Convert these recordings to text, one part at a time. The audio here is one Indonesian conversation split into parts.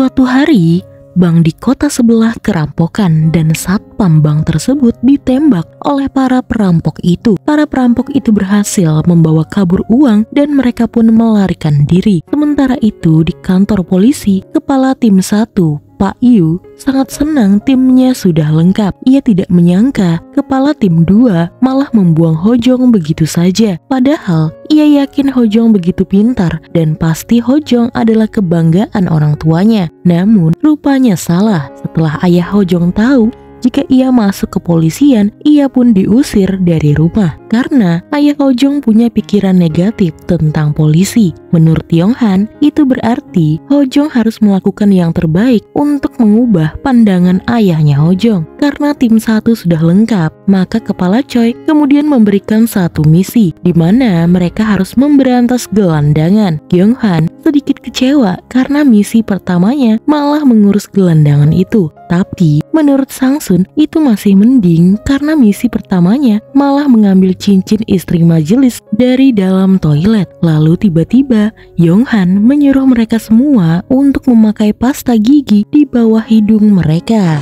Suatu hari, bank di kota sebelah kerampokan dan satpam bank tersebut ditembak oleh para perampok itu. Para perampok itu berhasil membawa kabur uang dan mereka pun melarikan diri. Sementara itu di kantor polisi, kepala tim 1, Pak Yu, sangat senang timnya sudah lengkap. Ia tidak menyangka kepala tim 2 malah membuang Hojong begitu saja. Padahal ia yakin Hojong begitu pintar dan pasti Hojong adalah kebanggaan orang tuanya. Namun rupanya salah. Setelah ayah Hojong tahu jika ia masuk ke kepolisian, ia pun diusir dari rumah karena ayah Hojong punya pikiran negatif tentang polisi. Menurut Yonghan, itu berarti Hojong harus melakukan yang terbaik untuk mengubah pandangan ayahnya Hojong. Karena tim 1 sudah lengkap, maka kepala Choi kemudian memberikan satu misi di mana mereka harus memberantas gelandangan. Yonghan sedikit kecewa karena misi pertamanya malah mengurus gelandangan itu. Tapi menurut Sang-sun itu masih mending karena misi pertamanya malah mengambil cincin istri majelis dari dalam toilet. Lalu tiba-tiba Yonghan menyuruh mereka semua untuk memakai pasta gigi di bawah hidung mereka.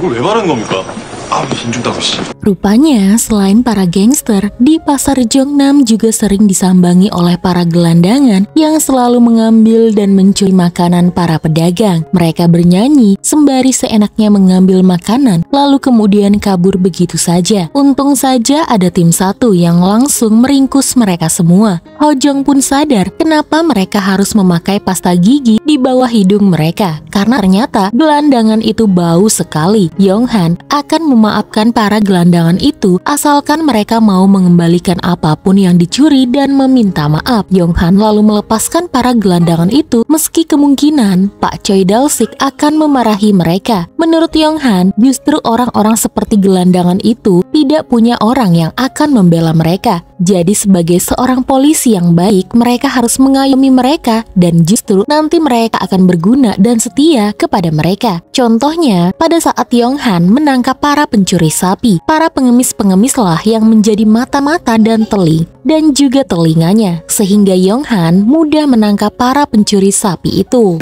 Rupanya selain para gangster, di pasar Jongnam juga sering disambangi oleh para gelandangan yang selalu mengambil dan mencuri makanan para pedagang. Mereka bernyanyi sembari seenaknya mengambil makanan lalu kemudian kabur begitu saja. Untung saja ada tim 1 yang langsung meringkus mereka semua. Hojong pun sadar kenapa mereka harus memakai pasta gigi di bawah hidung mereka, karena ternyata gelandangan itu bau sekali. Yonghan akan memaafkan para gelandangan itu asalkan mereka mau mengembalikan apapun yang dicuri dan meminta maaf. Yonghan lalu melepaskan para gelandangan itu meski kemungkinan Pak Choi Dal-sik akan memarahi mereka. Menurut Yonghan, justru orang-orang seperti gelandangan itu tidak punya orang yang akan membela mereka. Jadi sebagai seorang polisi yang baik, mereka harus mengayomi mereka dan justru nanti mereka akan berguna dan setia kepada mereka. Contohnya, pada saat Yonghan menangkap para pencuri sapi, para pengemis-pengemis lah yang menjadi mata-mata dan juga telinganya, sehingga Yonghan mudah menangkap para pencuri sapi itu.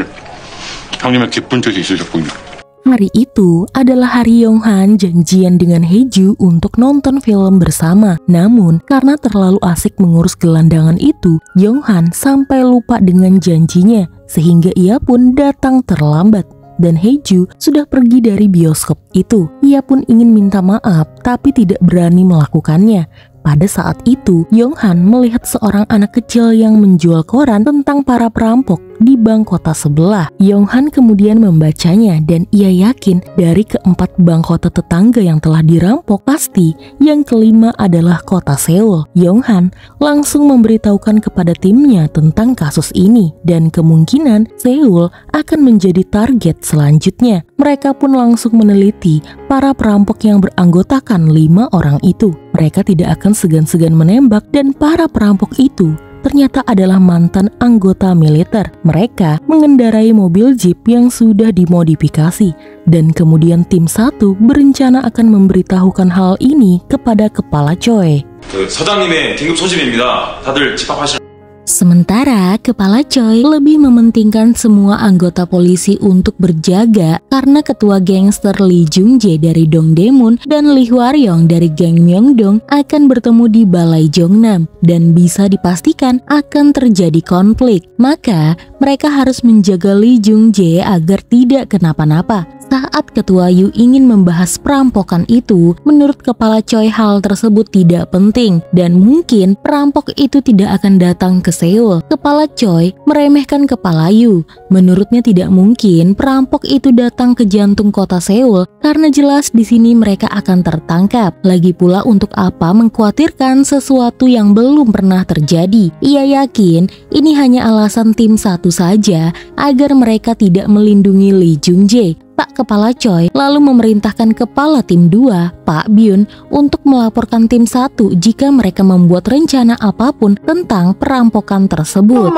Hari itu adalah hari Yonghan janjian dengan Haeju untuk nonton film bersama. Namun karena terlalu asik mengurus gelandangan itu, Yonghan sampai lupa dengan janjinya sehingga ia pun datang terlambat. Dan Haeju sudah pergi dari bioskop itu. Ia pun ingin minta maaf tapi tidak berani melakukannya. Pada saat itu, Yonghan melihat seorang anak kecil yang menjual koran tentang para perampok di bank kota sebelah. Yonghan kemudian membacanya dan ia yakin dari keempat bank kota tetangga yang telah dirampok, pasti yang kelima adalah kota Seoul. Yonghan langsung memberitahukan kepada timnya tentang kasus ini dan kemungkinan Seoul akan menjadi target selanjutnya. Mereka pun langsung meneliti para perampok yang beranggotakan 5 orang itu. Mereka tidak akan segan-segan menembak dan para perampok itu ternyata adalah mantan anggota militer. Mereka mengendarai mobil jeep yang sudah dimodifikasi dan kemudian tim 1 berencana akan memberitahukan hal ini kepada kepala Choi. Sementara kepala Choi lebih mementingkan semua anggota polisi untuk berjaga karena ketua gangster Lee Jung-jae dari Dongdaemun dan Lee Hwaryong dari geng Myeongdong akan bertemu di Balai Jongnam dan bisa dipastikan akan terjadi konflik. Maka mereka harus menjaga Lee Jung-jae agar tidak kenapa-napa. Saat ketua Yu ingin membahas perampokan itu, menurut kepala Choi hal tersebut tidak penting dan mungkin perampok itu tidak akan datang ke Seoul. Kepala Choi meremehkan kepala Yu. Menurutnya tidak mungkin perampok itu datang ke jantung kota Seoul karena jelas di sini mereka akan tertangkap. Lagi pula untuk apa mengkhawatirkan sesuatu yang belum pernah terjadi? Ia yakin ini hanya alasan tim 1 saja agar mereka tidak melindungi Lee Jung-jae. Pak Kepala Choi lalu memerintahkan kepala tim 2, Pak Byun, untuk melaporkan tim 1 jika mereka membuat rencana apapun tentang perampokan tersebut.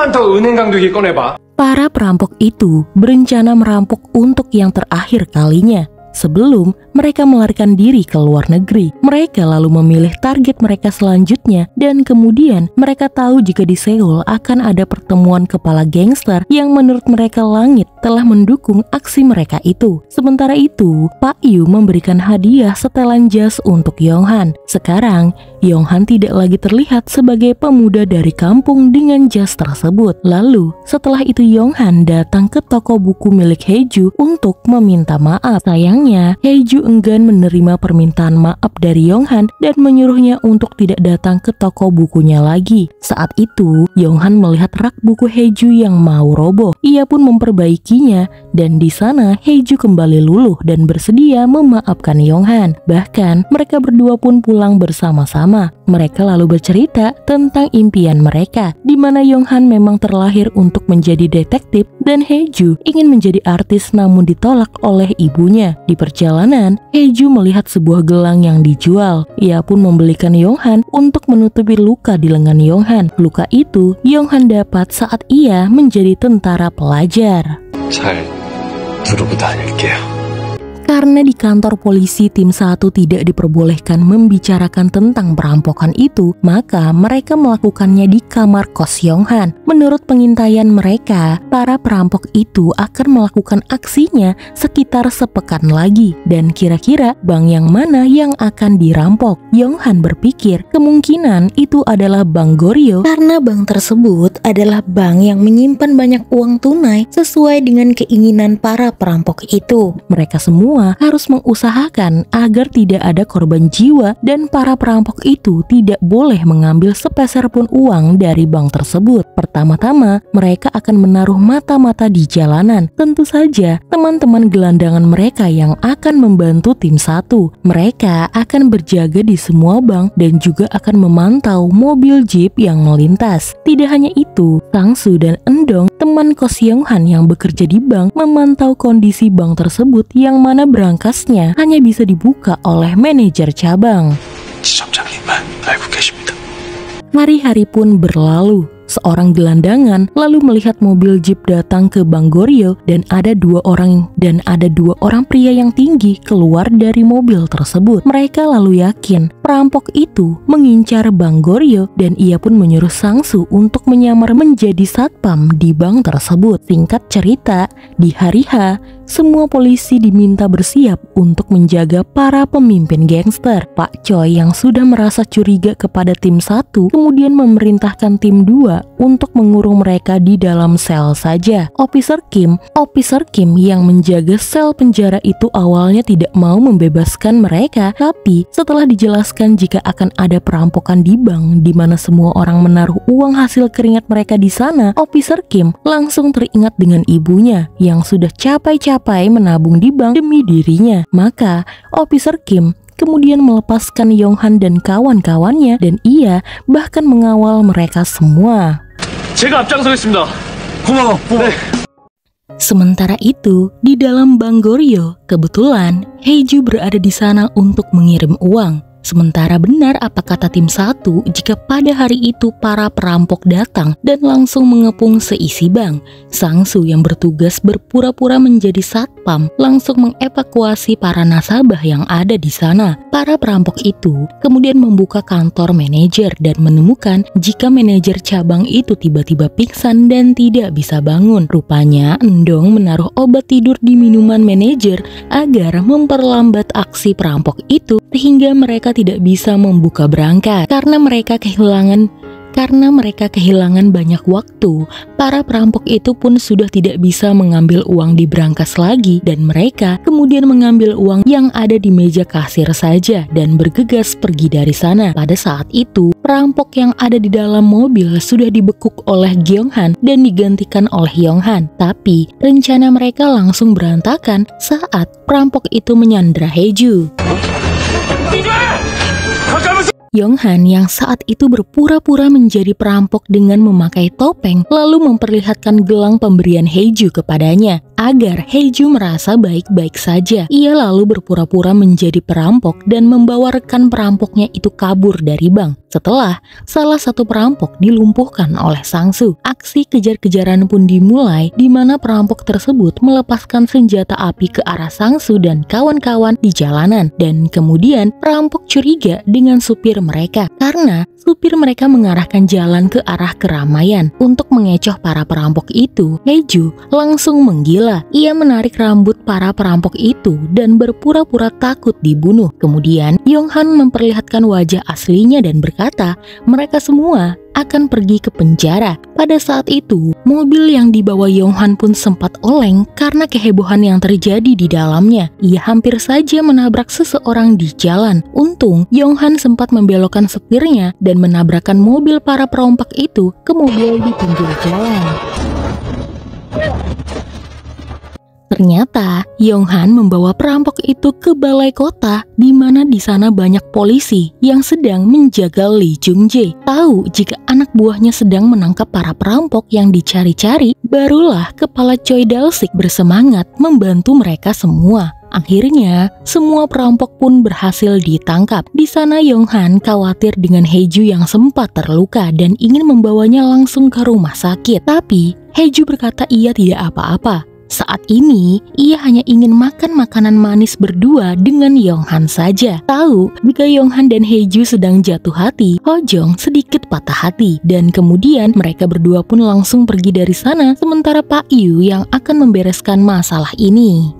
Para perampok itu berencana merampok untuk yang terakhir kalinya sebelum mereka melarikan diri ke luar negeri. Mereka lalu memilih target mereka selanjutnya dan kemudian mereka tahu jika di Seoul akan ada pertemuan kepala gangster yang menurut mereka langit telah mendukung aksi mereka itu. Sementara itu, Pak Yu memberikan hadiah setelan jas untuk Yonghan. Sekarang, Yonghan tidak lagi terlihat sebagai pemuda dari kampung dengan jas tersebut. Lalu, setelah itu Yonghan datang ke toko buku milik Haeju untuk meminta maaf. Sayangnya, Haeju enggan menerima permintaan maaf dari Yonghan dan menyuruhnya untuk tidak datang ke toko bukunya lagi. Saat itu, Yonghan melihat rak buku Haeju yang mau roboh. Ia pun memperbaikinya dan di sana Haeju kembali luluh dan bersedia memaafkan Yonghan. Bahkan, mereka berdua pun pulang bersama-sama. Mereka lalu bercerita tentang impian mereka, di mana Yonghan memang terlahir untuk menjadi detektif dan Haeju ingin menjadi artis namun ditolak oleh ibunya. Di perjalanan, Haeju melihat sebuah gelang yang dijual. Ia pun membelikan Yonghan untuk menutupi luka di lengan Yonghan. Luka itu Yonghan dapat saat ia menjadi tentara pelajar. 잘 두르고 다닐게요. Karena di kantor polisi tim 1 tidak diperbolehkan membicarakan tentang perampokan itu, maka mereka melakukannya di kamar kos Yonghan. Menurut pengintaian mereka, para perampok itu akan melakukan aksinya sekitar sepekan lagi. Dan kira-kira bank yang mana yang akan dirampok? Yonghan berpikir kemungkinan itu adalah Bank Goryeo karena bank tersebut adalah bank yang menyimpan banyak uang tunai sesuai dengan keinginan para perampok itu. Mereka semua harus mengusahakan agar tidak ada korban jiwa dan para perampok itu tidak boleh mengambil sepeser pun uang dari bank tersebut. Pertama-tama, mereka akan menaruh mata-mata di jalanan. Tentu saja, teman-teman gelandangan mereka yang akan membantu tim 1. Mereka akan berjaga di semua bank dan juga akan memantau mobil jeep yang melintas. Tidak hanya itu, Sang-soo dan Endong, teman kos Yonghan yang bekerja di bank, memantau kondisi bank tersebut yang mana berangkasnya hanya bisa dibuka oleh manajer cabang. 지점장님만 알고 계십니다. Hari-hari pun berlalu. Seorang gelandangan lalu melihat mobil jeep datang ke Bank Goryeo dan ada dua orang pria yang tinggi keluar dari mobil tersebut. Mereka lalu yakin perampok itu mengincar Bank Goryeo dan ia pun menyuruh Sang-soo untuk menyamar menjadi satpam di bank tersebut. Singkat cerita, di hari H, semua polisi diminta bersiap untuk menjaga para pemimpin gangster. Pak Choi yang sudah merasa curiga kepada tim 1 kemudian memerintahkan tim 2 untuk mengurung mereka di dalam sel saja. Officer Kim yang menjaga sel penjara itu awalnya tidak mau membebaskan mereka, tapi setelah dijelaskan jika akan ada perampokan di bank di mana semua orang menaruh uang hasil keringat mereka di sana, Officer Kim langsung teringat dengan ibunya yang sudah capai-capai menabung di bank demi dirinya. Maka Officer Kim kemudian melepaskan Yonghan dan kawan-kawannya dan ia bahkan mengawal mereka semua. 제가 앞장서겠습니다. 고마워. 네. Sementara itu, di dalam Bank Goryeo, kebetulan Haeju berada di sana untuk mengirim uang. Sementara benar apa kata tim 1 jika pada hari itu para perampok datang dan langsung mengepung seisi bank. Sang-soo yang bertugas berpura-pura menjadi satpam langsung mengevakuasi para nasabah yang ada di sana. Para perampok itu kemudian membuka kantor manajer dan menemukan jika manajer cabang itu tiba-tiba pingsan dan tidak bisa bangun. Rupanya Endong menaruh obat tidur di minuman manajer agar memperlambat aksi perampok itu sehingga mereka tidak bisa membuka berangkat. Karena mereka kehilangan banyak waktu, para perampok itu pun sudah tidak bisa mengambil uang di berangkas lagi dan mereka kemudian mengambil uang yang ada di meja kasir saja dan bergegas pergi dari sana. Pada saat itu, perampok yang ada di dalam mobil sudah dibekuk oleh Gyeonghan dan digantikan oleh Yonghan. Tapi rencana mereka langsung berantakan saat perampok itu menyandra Haeju. Yonghan yang saat itu berpura-pura menjadi perampok dengan memakai topeng lalu memperlihatkan gelang pemberian Haeju kepadanya. Agar Haeju merasa baik-baik saja, ia lalu berpura-pura menjadi perampok dan membawa rekan perampoknya itu kabur dari bank. Setelah salah satu perampok dilumpuhkan oleh Sang-soo, aksi kejar-kejaran pun dimulai di mana perampok tersebut melepaskan senjata api ke arah Sang-soo dan kawan-kawan di jalanan. Dan kemudian perampok curiga dengan supir mereka karena supir mereka mengarahkan jalan ke arah keramaian. Untuk mengecoh para perampok itu, Haeju langsung menggila. Ia menarik rambut para perampok itu dan berpura-pura takut dibunuh. Kemudian Yonghan memperlihatkan wajah aslinya dan berkata, mereka semua akan pergi ke penjara. Pada saat itu, mobil yang dibawa Yonghan pun sempat oleng karena kehebohan yang terjadi di dalamnya. Ia hampir saja menabrak seseorang di jalan. Untung, Yonghan sempat membelokkan setirnya dan menabrakkan mobil para perompak itu ke mobil di pinggir jalan. Ternyata Yonghan membawa perampok itu ke balai kota, di mana di sana banyak polisi yang sedang menjaga Lee Jung-jae. Tahu jika anak buahnya sedang menangkap para perampok yang dicari-cari, barulah kepala Choi Dal-sik bersemangat membantu mereka semua. Akhirnya, semua perampok pun berhasil ditangkap. Di sana Yonghan khawatir dengan Haeju yang sempat terluka dan ingin membawanya langsung ke rumah sakit. Tapi, Haeju berkata ia tidak apa-apa. Saat ini, ia hanya ingin makan makanan manis berdua dengan Yonghan saja. Tahu jika Yonghan dan Haeju sedang jatuh hati, Hojong sedikit patah hati. Dan kemudian mereka berdua pun langsung pergi dari sana, sementara Pak Yu yang akan membereskan masalah ini.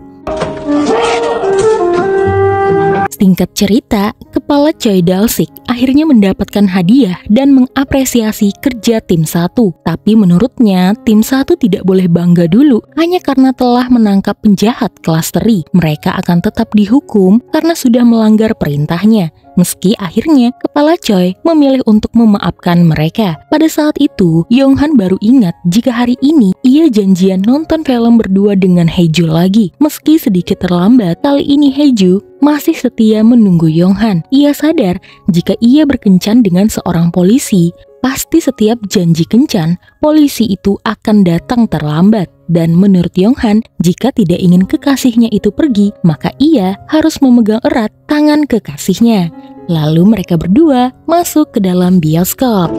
Singkat cerita, kepala Choi Dal-sik akhirnya mendapatkan hadiah dan mengapresiasi kerja tim 1. Tapi menurutnya, tim 1 tidak boleh bangga dulu hanya karena telah menangkap penjahat kelas teri. Mereka akan tetap dihukum karena sudah melanggar perintahnya. Meski akhirnya kepala Choi memilih untuk memaafkan mereka. Pada saat itu, Yonghan baru ingat jika hari ini ia janjian nonton film berdua dengan Haeju lagi. Meski sedikit terlambat, kali ini Haeju masih setia menunggu Yonghan. Ia sadar jika ia berkencan dengan seorang polisi, pasti setiap janji kencan, polisi itu akan datang terlambat. Dan menurut Yonghan, jika tidak ingin kekasihnya itu pergi, maka ia harus memegang erat tangan kekasihnya. Lalu mereka berdua masuk ke dalam bioskop.